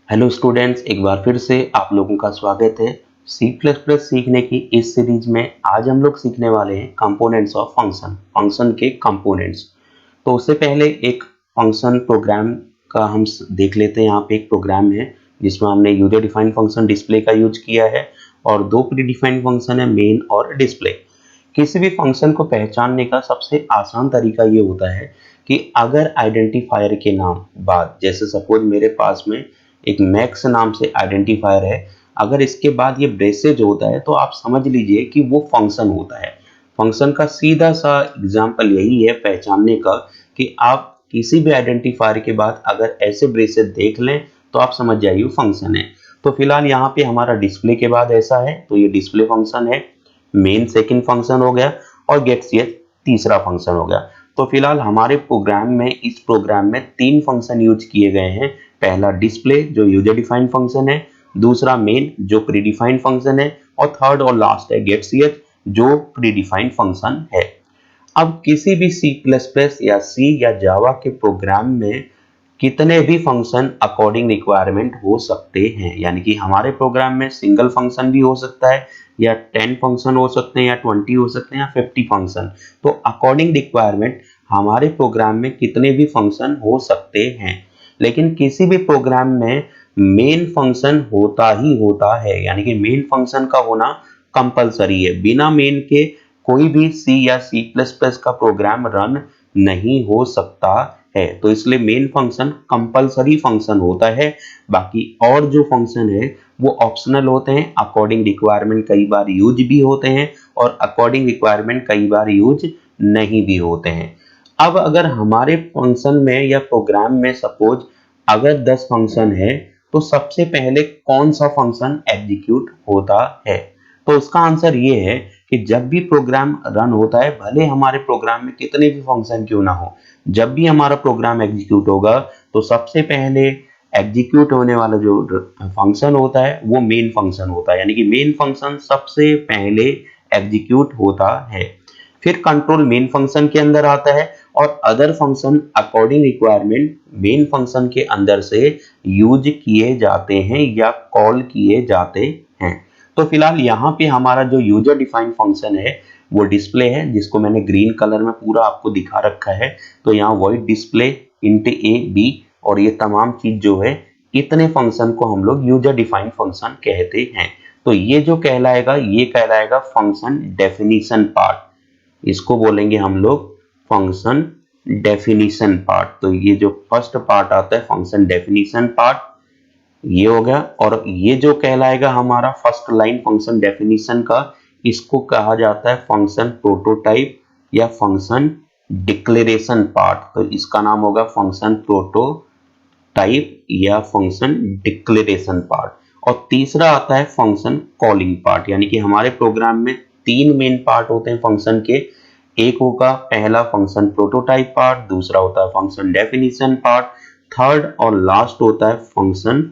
Hello students, एक बार फिर से आप लोगों का स्वागत है। सी प्लस प्लस सीखने की इस सीरीज में आज हम लोग सीखने वाले हैं कंपोनेंट्स ऑफ फंक्शन, फंक्शन के कंपोनेंट्स। तो उससे पहले एक फंक्शन प्रोग्राम का हम देख लेते हैं। यहाँ पे एक प्रोग्राम है जिसमें हमने यूजर डिफाइंड फंक्शन डिस्प्ले का यूज किया है और दो प्री डिफाइंड फंक्शन है मेन और डिस्प्ले। किसी भी फंक्शन को पहचानने का सबसे आसान तरीका ये होता है कि अगर आइडेंटिफायर के नाम बाद, जैसे सपोज मेरे पास में एक मैक्स नाम से आइडेंटिफायर है, अगर इसके बाद ये ब्रेसेज होता है तो आप समझ लीजिए कि वो फंक्शन होता है। फंक्शन का सीधा सा एग्जांपल यही है पहचानने का कि आप किसी भी आइडेंटिफायर के बाद अगर ऐसे ब्रेसेज देख लें तो आप समझ जाइए वो फंक्शन है। तो फिलहाल यहाँ पे हमारा डिस्प्ले के बाद ऐसा है तो ये डिस्प्ले फंक्शन है, मेन सेकंड फंक्शन हो गया और गेटसीएच तीसरा फंक्शन हो गया। तो फिलहाल हमारे प्रोग्राम में, इस प्रोग्राम में तीन फंक्शन यूज किए गए हैं। पहला डिस्प्ले जो यूजर डिफाइंड फंक्शन है, दूसरा मेन जो प्री डिफाइंड फंक्शन है और थर्ड और लास्ट है गेटसीएच जो प्री डिफाइंड फंक्शन है। अब किसी भी सी प्लस प्लस या सी या जावा के प्रोग्राम में कितने भी फंक्शन अकॉर्डिंग रिक्वायरमेंट हो सकते हैं, यानी कि हमारे प्रोग्राम में सिंगल फंक्शन भी हो सकता है या 10 फंक्शन हो सकते हैं या 20 हो सकते हैं या 50 फंक्शन। तो अकॉर्डिंग रिक्वायरमेंट हमारे प्रोग्राम में कितने भी फंक्शन हो सकते हैं, लेकिन किसी भी प्रोग्राम में मेन फंक्शन होता ही होता है, यानी कि मेन फंक्शन का होना कंपलसरी है। बिना मेन के कोई भी सी या सी प्लस प्लस का प्रोग्राम रन नहीं हो सकता है। तो इसलिए मेन फंक्शन कंपलसरी फंक्शन होता है, बाकी और जो फंक्शन है वो ऑप्शनल होते हैं। अकॉर्डिंग रिक्वायरमेंट कई बार यूज भी होते हैं और अकॉर्डिंग रिक्वायरमेंट कई बार यूज नहीं भी होते हैं। अब अगर हमारे फंक्शन में या प्रोग्राम में सपोज अगर 10 फंक्शन है तो सबसे पहले कौन सा फंक्शन एग्जीक्यूट होता है? तो उसका आंसर ये है कि जब भी प्रोग्राम रन होता है, भले हमारे प्रोग्राम में कितने भी फंक्शन क्यों ना हो, जब भी हमारा प्रोग्राम एग्जीक्यूट होगा तो सबसे पहले एग्जीक्यूट होने वाला जो फंक्शन होता है वो मेन फंक्शन होता है, यानी कि मेन फंक्शन सबसे पहले एग्जीक्यूट होता है। फिर कंट्रोल मेन फंक्शन के अंदर आता है और other function according requirement main function के अंदर से यूज किए जाते हैं या कॉल किए जाते हैं। तो फिलहाल यहाँ पे हमारा जो यूजर डिफाइंड फंक्शन है वो डिस्प्ले है, जिसको मैंने ग्रीन कलर में पूरा आपको दिखा रखा है। तो यहाँ void display int A B और ये तमाम चीज जो है, इतने फंक्शन को हम लोग यूजर डिफाइंड फंक्शन कहते हैं। तो ये जो कहलाएगा ये कहलाएगा फंक्शन डेफिनेशन पार्ट, इसको बोलेंगे हम लोग फंक्शन डेफिनेशन पार्ट। तो ये जो फर्स्ट पार्ट आता है फंक्शन डेफिनेशन पार्ट, ये हो गया। और ये जो कहलाएगा हमारा फर्स्ट लाइन फंक्शन डेफिनेशन का, इसको कहा जाता है फंक्शन प्रोटोटाइप या फंक्शन डिक्लेरेशन पार्ट। तो इसका नाम होगा फंक्शन प्रोटोटाइप या फंक्शन डिक्लेरेशन पार्ट। और तीसरा आता है फंक्शन कॉलिंग पार्ट, यानी कि हमारे प्रोग्राम में तीन मेन पार्ट होते हैं फंक्शन के। एक होगा पहला फंक्शन प्रोटोटाइप पार्ट, दूसरा होता है फंक्शन डेफिनेशन पार्ट, थर्ड और लास्ट होता है फंक्शन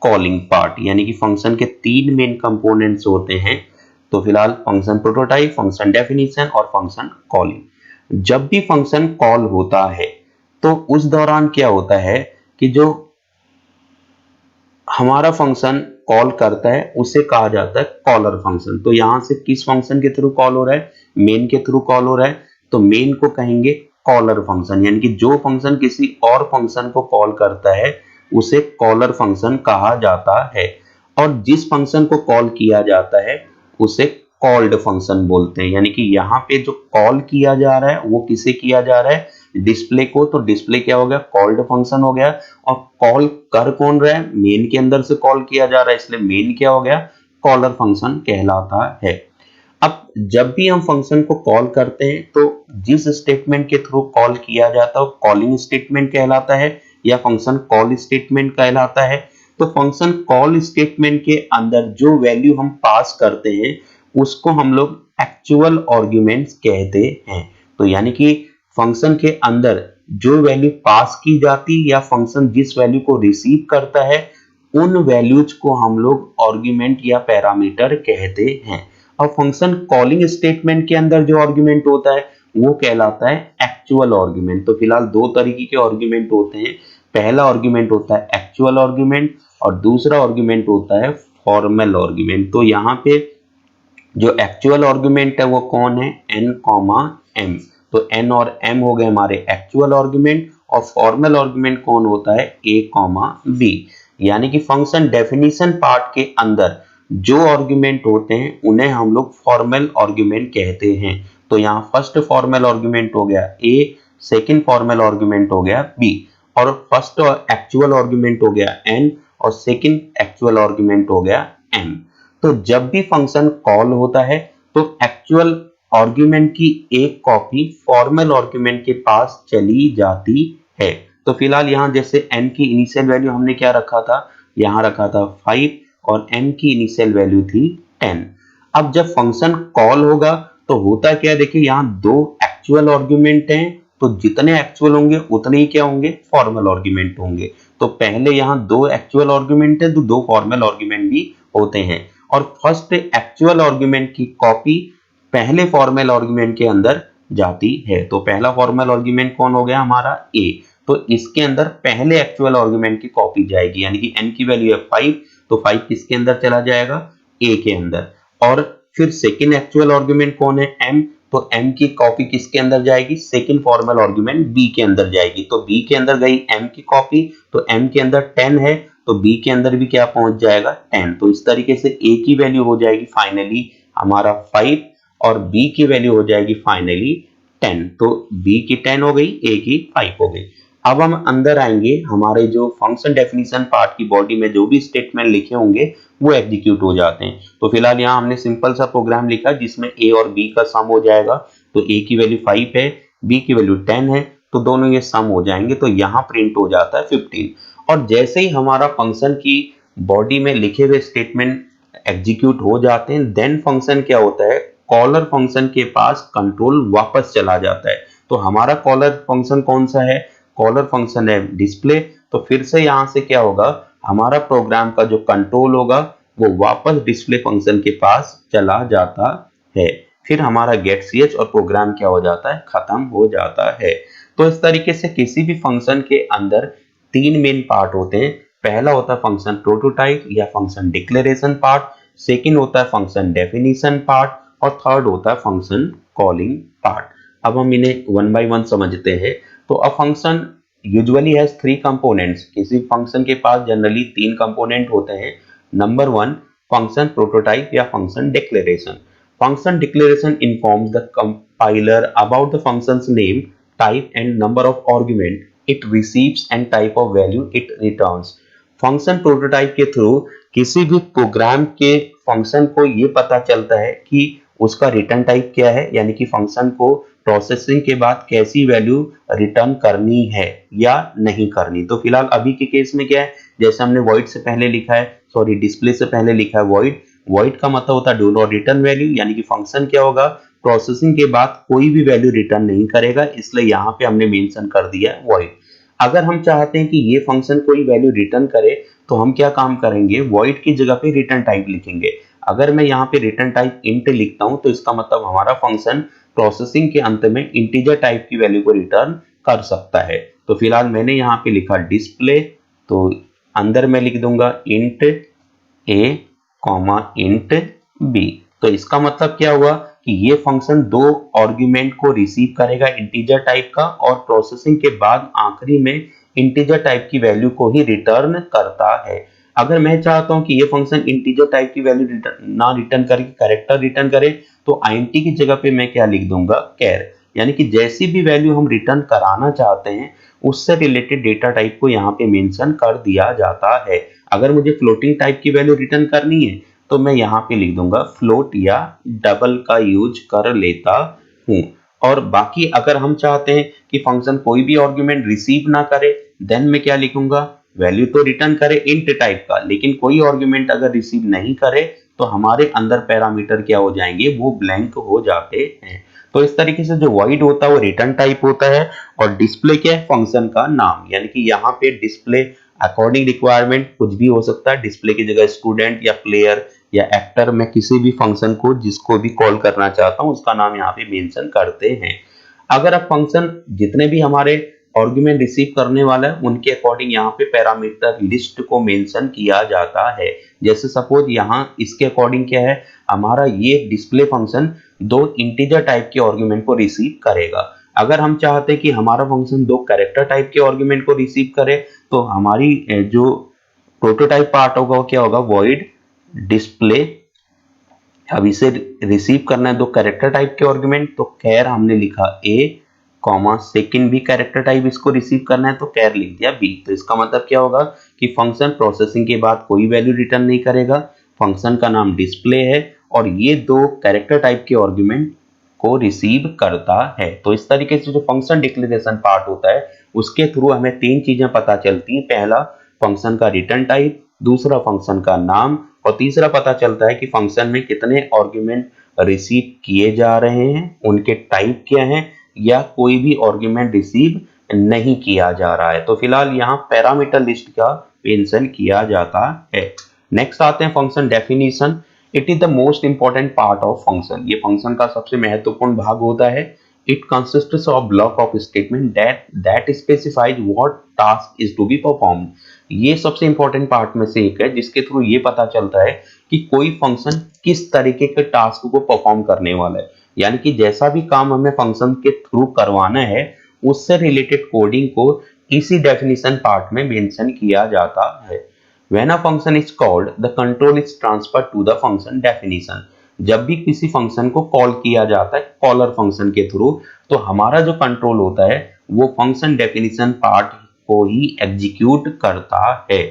कॉलिंग पार्ट, यानी कि फंक्शन के तीन मेन कंपोनेंट्स होते हैं। तो फिलहाल फंक्शन प्रोटोटाइप, फंक्शन डेफिनेशन और फंक्शन कॉलिंग। जब भी फंक्शन कॉल होता है तो उस दौरान क्या होता है कि जो हमारा फंक्शन कॉल करता है उसे कहा जाता है कॉलर फंक्शन। तो यहां से किस फंक्शन के थ्रू कॉल हो रहा है? मेन के थ्रू कॉल हो रहा है, तो मेन को कहेंगे कॉलर फंक्शन, यानी कि जो फंक्शन किसी और फंक्शन को कॉल करता है उसे कॉलर फंक्शन कहा जाता है। और जिस फंक्शन को कॉल किया जाता है उसे कॉल्ड फंक्शन बोलते हैं, यानी कि यहाँ पे जो कॉल किया जा रहा है वो किसे किया जा रहा है? डिस्प्ले को। तो डिस्प्ले क्या हो गया? कॉल्ड फंक्शन हो गया। और कॉल कर कौन रहा है? मेन के अंदर से कॉल किया जा रहा है, इसलिए मेन क्या हो गया? कॉलर फंक्शन कहलाता है। अब जब भी हम फंक्शन को कॉल करते हैं तो जिस स्टेटमेंट के थ्रू कॉल किया जाता है वो कॉलिंग स्टेटमेंट कहलाता है या फंक्शन कॉल स्टेटमेंट कहलाता है। तो फंक्शन कॉल स्टेटमेंट के अंदर जो वैल्यू हम पास करते हैं उसको हम लोग एक्चुअल आर्ग्यूमेंट्स कहते हैं। तो यानी कि फंक्शन के अंदर जो वैल्यू पास की जाती या फंक्शन जिस वैल्यू को रिसीव करता है उन वैल्यूज को हम लोग आर्ग्यूमेंट या पैरामीटर कहते हैं। और फंक्शन कॉलिंग स्टेटमेंट के अंदर जो आर्ग्यूमेंट होता है वो कहलाता है एक्चुअल आर्ग्यूमेंट। तो फिलहाल दो तरीके के आर्ग्यूमेंट होते हैं। पहला आर्ग्यूमेंट होता है एक्चुअल आर्ग्यूमेंट और दूसरा आर्गुमेंट होता है फॉर्मल आर्गुमेंट। तो यहाँ पे जो एक्चुअल आर्गुमेंट है वो कौन है, n कॉमा m। तो n और m हो गए हमारे एक्चुअल आर्गुमेंट और फॉर्मल आर्गुमेंट कौन होता है, a कॉमा b। यानी कि फंक्शन डेफिनेशन पार्ट के अंदर जो आर्गुमेंट होते हैं उन्हें हम लोग फॉर्मल आर्गुमेंट कहते हैं। तो यहाँ फर्स्ट फॉर्मल आर्गुमेंट हो गया a, सेकंड फॉर्मल आर्गुमेंट हो गया b, और फर्स्ट एक्चुअल आर्गुमेंट हो गया n और सेकंड एक्चुअल आर्गुमेंट हो गया m। तो जब भी फंक्शन कॉल होता है तो एक्चुअल आर्गुमेंट की एक कॉपी फॉर्मल आर्गुमेंट के पास चली जाती है। तो फिलहाल यहाँ जैसे n की इनिशियल वैल्यू हमने क्या रखा था, यहाँ रखा था 5 और m की इनिशियल वैल्यू थी 10। अब जब फंक्शन कॉल होगा तो होता क्या है, देखिए यहाँ दो एक्चुअल आर्गुमेंट हैं, तो जितने एक्चुअल होंगे उतने ही क्या होंगे, फॉर्मल आर्गुमेंट होंगे। तो पहले यहाँ दो एक्चुअल आर्गुमेंट है तो दो फॉर्मल आर्गुमेंट भी होते हैं, और फर्स्ट एक्चुअल आर्गुमेंट की कॉपी पहले फॉर्मल आर्गुमेंट के अंदर जाती है। तो पहला फॉर्मल आर्गुमेंट कौन हो गया हमारा, a। तो इसके अंदर पहले एक्चुअल आर्गुमेंट की कॉपी जाएगी, यानी कि n की वैल्यू है 5, तो 5 किसके अंदर चला जाएगा, a के अंदर। और फिर सेकेंड एक्चुअल आर्गुमेंट कौन है, m। तो m की कॉपी किसके अंदर जाएगी, सेकेंड फॉर्मल आर्गुमेंट b के अंदर जाएगी। तो b के अंदर गई m की कॉपी, तो m के अंदर 10 है तो b के अंदर भी क्या पहुंच जाएगा, 10। तो इस तरीके से a की वैल्यू हो जाएगी फाइनली हमारा 5 और b की वैल्यू हो जाएगी फाइनली 10। तो b की 10 हो गई, a की 5 हो गई। अब हम अंदर आएंगे, हमारे जो फंक्शन डेफिनेशन पार्ट की बॉडी में जो भी स्टेटमेंट लिखे होंगे वो एग्जीक्यूट हो जाते हैं। तो फिलहाल यहाँ हमने सिंपल सा प्रोग्राम लिखा जिसमें a और b का सम हो जाएगा। तो a की वैल्यू 5 है, b की वैल्यू 10 है, तो दोनों ये सम हो जाएंगे, तो यहाँ प्रिंट हो जाता है 15। और जैसे ही हमारा फंक्शन की बॉडी में लिखे हुए स्टेटमेंट एग्जीक्यूट हो जाते हैं, देन फंक्शन क्या होता है, कॉलर फंक्शन के पास कंट्रोल वापस चला जाता है। तो हमारा कॉलर फंक्शन कौन सा है, कॉलर फंक्शन है डिस्प्ले। तो फिर से यहां से क्या होगा, हमारा प्रोग्राम का जो कंट्रोल होगा वो वापस डिस्प्ले फंक्शन के पास चला जाता है। फिर हमारा गेट ch और प्रोग्राम क्या हो जाता है, खत्म हो जाता है। तो इस तरीके से किसी भी फंक्शन के अंदर तीन मेन पार्ट होते हैं। पहला होता है फंक्शन प्रोटोटाइप या फंक्शन डिक्लेरेशन पार्ट, सेकंड होता है फंक्शन डेफिनेशन पार्ट, और थर्ड होता है फंक्शन कॉलिंग पार्ट। अब हम इन्हें वन बाय वन समझते हैं। तो a function usually has three components. किसी फंक्शन के पास जनरली तीन कंपोनेंट होते हैं। नंबर वन, फंक्शन प्रोटोटाइप या function declaration. Function declaration informs the compiler about the function's name, type and number of argument it receives and type of value it returns. Function prototype के through किसी भी programme के function को ये पता चलता है कि उसका रिटर्न टाइप क्या है, यानी कि फंक्शन को प्रोसेसिंग के बाद कैसी वैल्यू रिटर्न करनी है या नहीं करनी। तो फिलहाल अभी के केस में क्या है, जैसे हमने void से पहले लिखा है, सॉरी डिस्प्ले से पहले लिखा है void। void का मतलब होता है डू नॉट रिटर्न वैल्यू, यानी कि फंक्शन क्या होगा, प्रोसेसिंग के बाद कोई भी वैल्यू रिटर्न नहीं करेगा, इसलिए यहाँ पे हमने मेंशन कर दिया है void। अगर हम चाहते हैं कि ये फंक्शन कोई वैल्यू रिटर्न करे तो हम क्या काम करेंगे, void की जगह पे रिटर्न टाइप लिखेंगे। अगर मैं यहाँ पे रिटर्न टाइप int लिखता हूँ तो इसका मतलब हमारा फंक्शन प्रोसेसिंग के अंत में इंटीजर टाइप की वैल्यू को रिटर्न कर सकता है। तो फिलहाल मैंने यहाँ पे लिखा डिस्प्ले, तो अंदर मैं लिख दूंगा int a int b। तो इसका मतलब क्या हुआ कि ये फंक्शन दो आर्गुमेंट को रिसीव करेगा इंटीजर टाइप का, और प्रोसेसिंग के बाद आखिरी में इंटीजर टाइप की वैल्यू को ही रिटर्न करता है। अगर मैं चाहता हूं कि ये फंक्शन इंटीजर टाइप की वैल्यू ना रिटर्न करके कैरेक्टर रिटर्न करे, तो int की जगह पे मैं क्या लिख दूंगा, कैर। यानी कि जैसी भी वैल्यू हम रिटर्न कराना चाहते हैं उससे रिलेटेड डेटा टाइप को यहाँ पे मेंशन कर दिया जाता है। अगर मुझे फ्लोटिंग टाइप की वैल्यू रिटर्न करनी है तो मैं यहाँ पे लिख दूंगा फ्लोट या डबल का यूज कर लेता हूँ। और बाकी अगर हम चाहते हैं कि फंक्शन कोई भी आर्गुमेंट रिसीव ना करे, देन मैं क्या लिखूंगा, वैल्यू तो रिटर्न करे इंट टाइप का, लेकिन कोई आर्गुमेंट अगर रिसीव नहीं करे तो हमारे अंदर पैरामीटर क्या हो जाएंगे, वो ब्लैंक हो जाते हैं। तो इस तरीके से जो void होता है वो रिटर्न टाइप होता है, और डिस्प्ले क्या है, फंक्शन का नाम। यानी कि यहाँ पे डिस्प्ले अकॉर्डिंग रिक्वायरमेंट कुछ भी हो सकता है, डिस्प्ले की जगह स्टूडेंट या प्लेयर या एक्टर, में किसी भी फंक्शन को जिसको भी कॉल करना चाहता हूं उसका नाम यहाँ पे मेंशन करते हैं। अगर अब फंक्शन जितने भी हमारे आर्गुमेंट रिसीव करने वाला है उनके अकॉर्डिंग यहाँ पे पैरामीटर लिस्ट को मेंशन किया जाता है। जैसे सपोज यहाँ इसके अकॉर्डिंग क्या है, हमारा ये डिस्प्ले फंक्शन दो इंटीजर टाइप के आर्गुमेंट को रिसीव करेगा। अगर हम चाहते हैं कि हमारा फंक्शन दो कैरेक्टर टाइप के आर्गुमेंट को रिसीव करे, तो हमारी जो प्रोटोटाइप पार्ट होगा वो क्या होगा, वॉइड डिस्प्ले। अब इसे रिसीव करना है दो कैरेक्टर टाइप के आर्गुमेंट, तो कैर हमने लिखा ए कॉमा सेकंड भी कैरेक्टर टाइप इसको रिसीव करना है तो कैर लिख दिया बी। तो इसका मतलब क्या होगा कि फंक्शन प्रोसेसिंग के बाद कोई वैल्यू रिटर्न नहीं करेगा, फंक्शन का नाम डिस्प्ले है और ये दो कैरेक्टर टाइप के आर्गुमेंट को रिसीव करता है। तो इस तरीके से जो फंक्शन डिक्लेरेशन पार्ट होता है उसके थ्रू हमें तीन चीजें पता चलती हैं। पहला, फंक्शन का रिटर्न टाइप, दूसरा फंक्शन का नाम और तीसरा पता चलता है कि फंक्शन में कितने आर्गुमेंट रिसीव किए जा रहे हैं, उनके टाइप क्या हैं, या कोई भी आर्गुमेंट रिसीव नहीं किया जा रहा है। तो फिलहाल यहाँ पैरामीटर लिस्ट का मेंशन किया जाता है। नेक्स्ट आते हैं function definition. It is the most important part of function. ये फंक्शन का सबसे महत्वपूर्ण भाग होता है। It consists of block of statement that specifies what task is to be performed. ये सबसे इंपॉर्टेंट पार्ट में से एक है जिसके थ्रू ये पता चलता है कि कोई फंक्शन किस तरीके के टास्क को परफॉर्म करने वाला है, यानी कि जैसा भी काम हमें फंक्शन के थ्रू करवाना है उससे रिलेटेड कोडिंग को इसी डेफिनेशन पार्ट में मेंशन किया जाता है। When a function is called, the control is transferred to the function definition. जब भी किसी फंक्शन को कॉल किया जाता है कॉलर फंक्शन के थ्रू, तो हमारा जो कंट्रोल होता है वो फंक्शन डेफिनेशन पार्ट को ही एग्जीक्यूट करता है।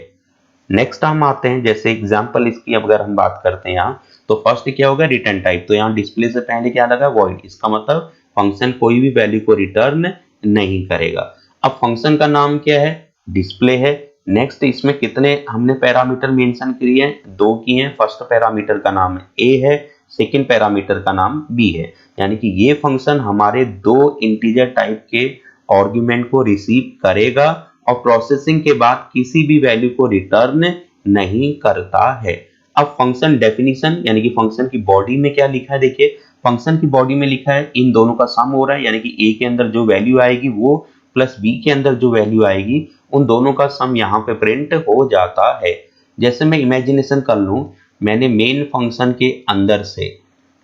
नेक्स्ट हम आते हैं, जैसे एग्जांपल इसकी अगर हम बात करते हैं यहाँ, तो फर्स्ट क्या होगा, रिटर्न टाइप। तो यहाँ डिस्प्ले से पहले क्या लगा, वॉइड। इसका मतलब फंक्शन कोई भी वैल्यू को रिटर्न नहीं करेगा। अब फंक्शन का नाम क्या है, डिस्प्ले है। नेक्स्ट इसमें कितने हमने पैरामीटर मेंशन किए हैं, दो किए हैं। फर्स्ट पैरामीटर का नाम ए है, सेकंड पैरामीटर का नाम बी है। यानी कि ये फंक्शन हमारे दो इंटीजर टाइप के आर्गुमेंट को रिसीव करेगा और प्रोसेसिंग के बाद किसी भी वैल्यू को रिटर्न नहीं करता है। अब फंक्शन डेफिनेशन यानी कि फंक्शन की बॉडी में क्या लिखा है, देखिए फंक्शन की बॉडी में लिखा है इन दोनों का सम हो रहा है, यानी कि ए के अंदर जो वैल्यू आएगी वो प्लस बी के अंदर जो वैल्यू आएगी उन दोनों का सम यहाँ पे प्रिंट हो जाता है। जैसे मैं इमेजिनेशन कर लूं, मैंने मेन फंक्शन के अंदर से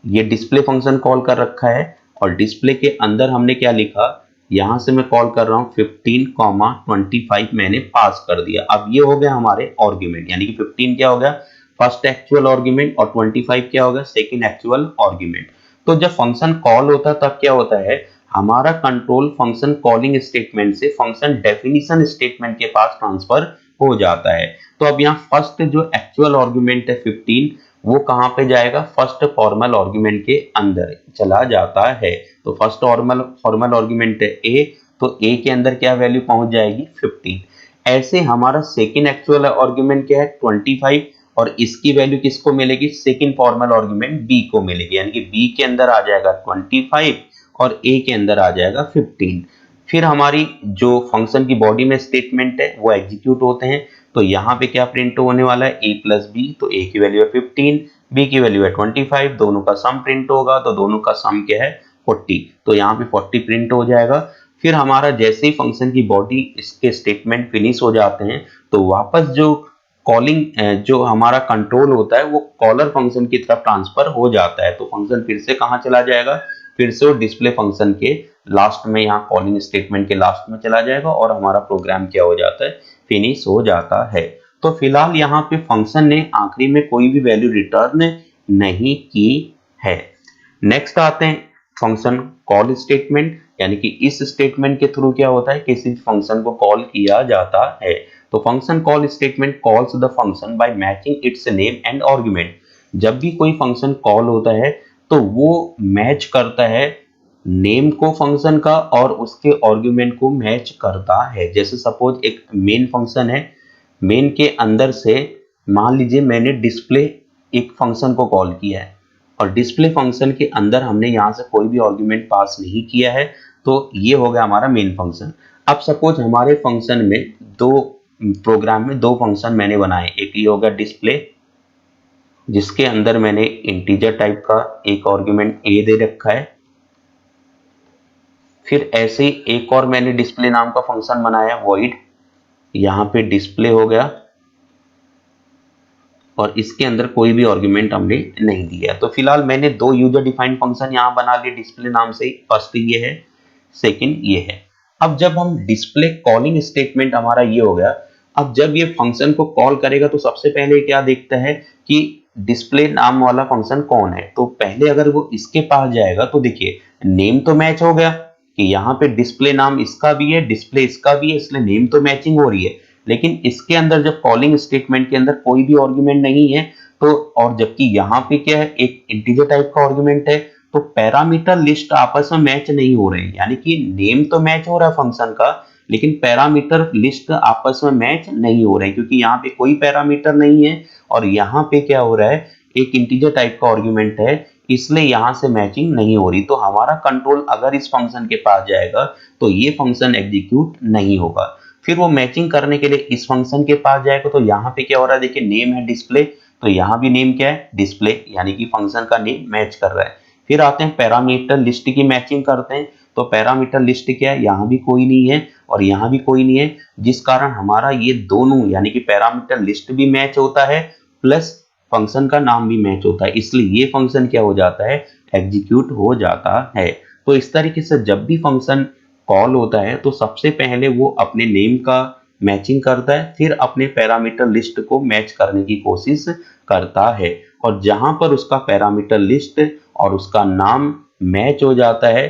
ये डिस्प्ले फंक्शन कॉल कर रखा है और डिस्प्ले के अंदर हमने क्या लिखा, यहां से मैं कॉल कर रहा हूं 15,25 मैंने पास कर दिया। अब ये हो गया हमारे आर्गुमेंट, यानी कि 15 क्या हो गया फर्स्ट एक्चुअल आर्गुमेंट और 25 क्या होगा सेकंड एक्चुअल आर्गुमेंट। तो जब फंक्शन कॉल होता है तब क्या होता है, हमारा कंट्रोल फंक्शन कॉलिंग स्टेटमेंट से फंक्शन डेफिनेशन स्टेटमेंट के पास ट्रांसफर हो जाता है। तो अब यहाँ फर्स्ट जो एक्चुअल आर्गुमेंट है 15, वो कहां पे जाएगा, फर्स्ट फॉर्मल आर्गुमेंट के अंदर चला जाता है। तो फर्स्ट फॉर्मल आर्गुमेंट है ए, तो ए के अंदर क्या वैल्यू पहुंच जाएगी 15। ऐसे हमारा सेकंड एक्चुअल आर्गुमेंट क्या है 25 और इसकी वैल्यू किसको मिलेगी, सेकंड फॉर्मल आर्गुमेंट बी को मिलेगी, यानी कि बी के अंदर आ जाएगा 25 और ए के अंदर आ जाएगा 15। फिर हमारी जो फंक्शन की बॉडी में स्टेटमेंट है वो एग्जीक्यूट होते हैं। तो यहाँ पे क्या प्रिंट होने वाला है, ए प्लस बी। तो ए की वैल्यू है 15, बी की वैल्यू है 25, दोनों का सम प्रिंट होगा। तो दोनों का सम क्या है 40, तो यहाँ पे 40 प्रिंट हो जाएगा। फिर हमारा जैसे ही फंक्शन की बॉडी इसके स्टेटमेंट फिनिश हो जाते हैं तो वापस जो कॉलिंग जो हमारा कंट्रोल होता है वो कॉलर फंक्शन की तरफ ट्रांसफर हो जाता है। तो फंक्शन फिर से कहाँ चला जाएगा, फिर से वो डिस्प्ले फंक्शन के लास्ट में, यहाँ कॉलिंग स्टेटमेंट के लास्ट में चला जाएगा और हमारा प्रोग्राम क्या हो जाता है, फिनिश हो जाता है। तो फिलहाल यहाँ पे फंक्शन ने आखिरी में कोई भी वैल्यू रिटर्न नहीं की है। नेक्स्ट आते हैं फंक्शन कॉल स्टेटमेंट, यानी कि इस स्टेटमेंट के थ्रू क्या होता है, किसी फंक्शन को कॉल किया जाता है। तो function call statement calls the function by matching it's name and argument. जब भी कोई फंक्शन कॉल होता है तो वो मैच करता है नेम को फंक्शन का और उसके आर्गुमेंट को मैच करता है। जैसे सपोज एक मेन फंक्शन है, मेन के अंदर से मान लीजिए मैंने डिस्प्ले एक फंक्शन को कॉल किया है और डिस्प्ले फंक्शन के अंदर हमने यहाँ से कोई भी आर्गुमेंट पास नहीं किया है, तो ये हो गया हमारा मेन फंक्शन। अब सपोज हमारे फंक्शन में दो प्रोग्राम में दो फंक्शन मैंने बनाए, एक ये होगा डिस्प्ले जिसके अंदर मैंने इंटीजर टाइप का एक आर्गुमेंट ए दे रखा है फिर ऐसे ही एक और मैंने डिस्प्ले नाम का फंक्शन बनाया वॉइड, यहाँ पे डिस्प्ले हो गया और इसके अंदर कोई भी आर्गुमेंट हमने नहीं दिया। तो फिलहाल मैंने दो यूजर डिफाइंड फंक्शन यहाँ बना लिए डिस्प्ले नाम से, फर्स्ट ये है, सेकंड ये है। अब जब हम डिस्प्ले कॉलिंग स्टेटमेंट हमारा ये हो गया, अब जब ये फंक्शन को कॉल करेगा तो सबसे पहले क्या देखता है कि डिस्प्ले नाम वाला फंक्शन कौन है। तो पहले अगर वो इसके पास जाएगा तो देखिए नेम तो मैच हो गया कि यहाँ पे डिस्प्ले नाम इसका भी है, डिस्प्ले इसका भी है, इसलिए नेम तो मैचिंग हो रही है। लेकिन इसके अंदर जब कॉलिंग स्टेटमेंट के अंदर कोई भी आर्गुमेंट नहीं है, तो और जबकि यहाँ पे क्या है, एक इंटीजर टाइप का आर्गुमेंट है, तो पैरामीटर लिस्ट आपस में मैच नहीं हो रहे हैं। यानी कि नेम तो मैच हो रहा है फंक्शन का, लेकिन पैरामीटर लिस्ट आपस में मैच नहीं हो रहे हैं, क्योंकि यहाँ पे कोई पैरामीटर नहीं है और यहाँ पे क्या हो रहा है, एक इंटीजर टाइप का आर्गुमेंट है, इसलिए यहाँ से मैचिंग नहीं हो रही। तो हमारा कंट्रोल अगर इस फंक्शन के पास जाएगा तो ये फंक्शन एग्जीक्यूट नहीं होगा। फिर वो मैचिंग करने के लिए इस फंक्शन के पास जाएगा, तो यहाँ पे क्या हो रहा है, देखिए नेम है डिस्प्ले, तो यहाँ भी नेम क्या है, डिस्प्ले, यानी कि फंक्शन का नेम मैच कर रहा है। फिर आते हैं पैरामीटर लिस्ट की मैचिंग करते हैं, तो पैरामीटर लिस्ट क्या है, यहाँ भी कोई नहीं है और यहाँ भी कोई नहीं है, जिस कारण हमारा ये दोनों यानी कि पैरामीटर लिस्ट भी मैच होता है प्लस फंक्शन का नाम भी मैच होता है, इसलिए ये फंक्शन क्या हो जाता है, एग्जीक्यूट हो जाता है। तो इस तरीके से जब भी फंक्शन कॉल होता है तो सबसे पहले वो अपने नेम का मैचिंग करता है, फिर अपने पैरामीटर लिस्ट को मैच करने की कोशिश करता है, और जहां पर उसका पैरामीटर लिस्ट और उसका नाम मैच हो जाता है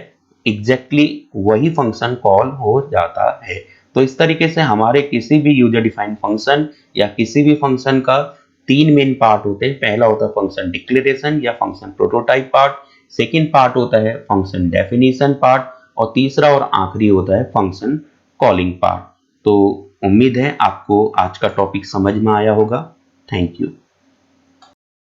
एग्जैक्टली वही फंक्शन कॉल हो जाता है। तो इस तरीके से हमारे किसी भी यूजर डिफाइंड फंक्शन या किसी भी फंक्शन का तीन मेन पार्ट होते हैं। पहला होता है फंक्शन डिक्लेरेशन या function prototype part, second part होता है फंक्शन डेफिनेशन पार्ट, और तीसरा और आखिरी होता है फंक्शन कॉलिंग पार्ट। तो उम्मीद है आपको आज का टॉपिक समझ में आया होगा। Thank you.